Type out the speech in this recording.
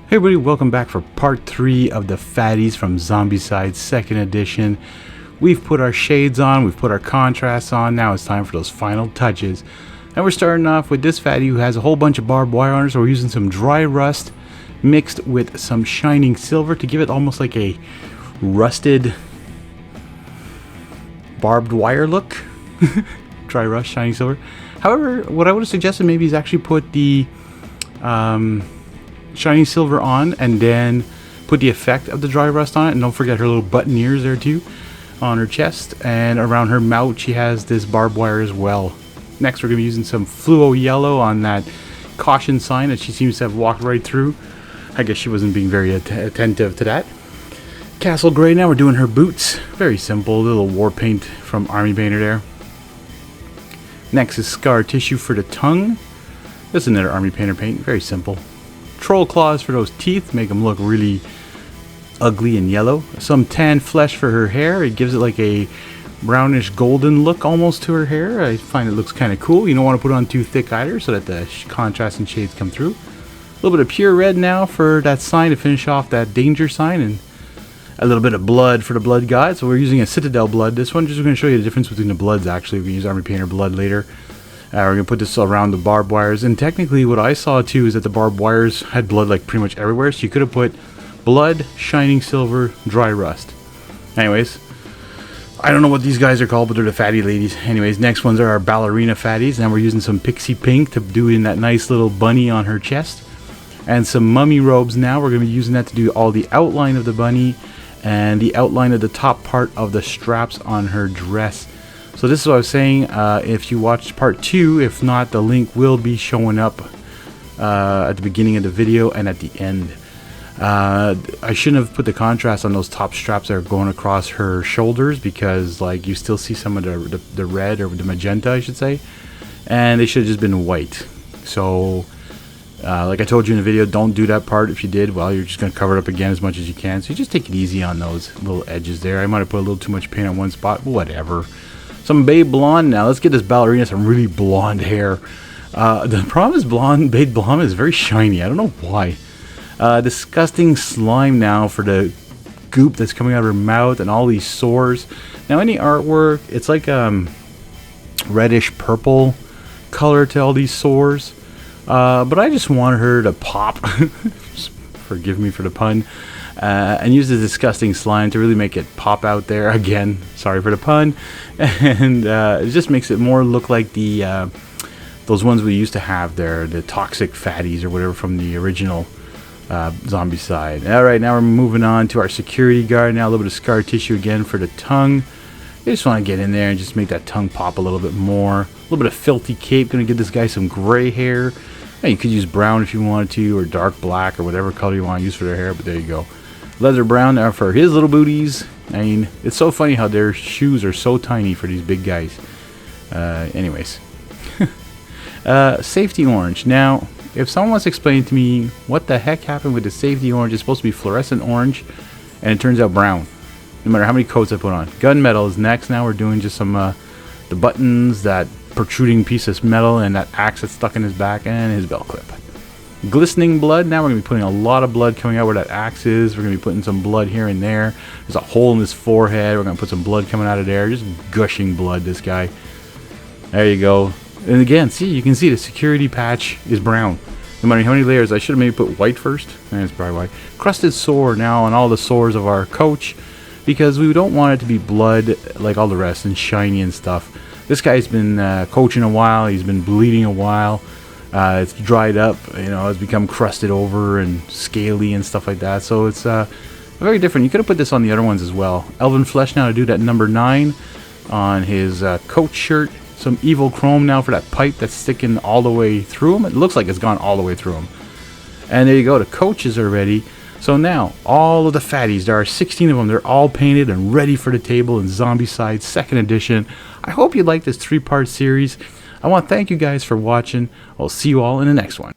Hey everybody, welcome back for part 3 of the Fatties from Zombicide 2nd edition. We've put our shades on, we've put our contrasts on, now it's time for those final touches. And we're starting off with this fatty who has a whole bunch of barbed wire on her, so we're using some dry rust mixed with some shining silver to give it almost like a rusted barbed wire look. Dry rust, shining silver. However, what I would have suggested maybe is actually put the shining silver on and then put the effect of the dry rust on it, and don't forget her little button ears there too on her chest, and around her mouth she has this barbed wire as well. Next we're going to be using some fluo yellow on that caution sign that she seems to have walked right through. I guess she wasn't being very attentive to that. Castle gray, now we're doing her boots. Very simple, little war paint from Army Painter there. Next is scar tissue for the tongue. This is another Army Painter paint, very simple. Troll claws for those teeth, make them look really ugly and yellow. Some tan flesh for her hair, it gives it like a brownish golden look almost to her hair. I find it looks kind of cool. You don't want to put it on too thick either so that the contrast and shades come through. A little bit of pure red now for that sign to finish off that danger sign, and a little bit of blood for the blood guide. So we're using a Citadel blood. This one just going to show you the difference between the bloods actually. We can use Army Painter blood later. We're going to put this around the barbed wires, and technically what I saw too is that the barbed wires had blood like pretty much everywhere, so you could have put blood, shining silver, dry rust. Anyways, I don't know what these guys are called, but they're the fatty ladies. Anyways, next ones are our Ballerina Fatties, and we're using some pixie pink to do in that nice little bunny on her chest, and some mummy robes. Now we're going to be using that to do all the outline of the bunny and the outline of the top part of the straps on her dress. So this is what I was saying, if you watched part 2, if not, the link will be showing up at the beginning of the video and at the end. I shouldn't have put the contrast on those top straps that are going across her shoulders, because like you still see some of the red, or the magenta I should say, and they should have just been white. So like I told you in the video, don't do that part. If you did, well, you're just going to cover it up again as much as you can. So you just take it easy on those little edges there. I might have put a little too much paint on one spot, whatever. Some Babe Blonde now. Let's get this ballerina some really blonde hair. The problem is Babe Blonde is very shiny. I don't know why. Disgusting slime now for the goop that's coming out of her mouth and all these sores. Now any artwork, it's like reddish purple color to all these sores. But I just wanted her to pop. Forgive me for the pun. And use the disgusting slime to really make it pop out there. Again, sorry for the pun. And it just makes it more look like the those ones we used to have there, the toxic fatties or whatever from the original Zombicide. Alright, now we're moving on to our security guard. Now a little bit of scar tissue again for the tongue. I just want to get in there and just make that tongue pop a little bit more. A little bit of filthy cape, going to give this guy some gray hair. Now, you could use brown if you wanted to, or dark black, or whatever color you want to use for their hair, but there you go. Leather brown now for his little booties. I mean, it's so funny how their shoes are so tiny for these big guys. Anyways. Safety orange. Now, if someone wants to explain to me what the heck happened with the safety orange, it's supposed to be fluorescent orange, and it turns out brown. No matter how many coats I put on. Gunmetal is next. Now we're doing just some, the buttons, that protruding piece of metal, and that axe that's stuck in his back, and his belt clip. Glistening blood. Now we're going to be putting a lot of blood coming out where that axe is. We're going to be putting some blood here and there. There's a hole in his forehead. We're going to put some blood coming out of there. Just gushing blood, this guy. There you go. And again, see, you can see the security patch is brown. No matter how many layers. I should have maybe put white first. That's probably white. Crusted sore now on all the sores of our coach, because we don't want it to be blood like all the rest and shiny and stuff. This guy's been coaching a while. He's been bleeding a while. It's dried up, you know, it's become crusted over and scaly and stuff like that. So it's very different. You could have put this on the other ones as well. Elven flesh now to do that number 9 on his coat shirt. Some evil chrome now for that pipe that's sticking all the way through him. It looks like it's gone all the way through him. And there you go. The coaches are ready. So now, all of the fatties, there are 16 of them. They're all painted and ready for the table in Zombicide 2nd edition. I hope you like this 3-part series. I want to thank you guys for watching. I'll see you all in the next one.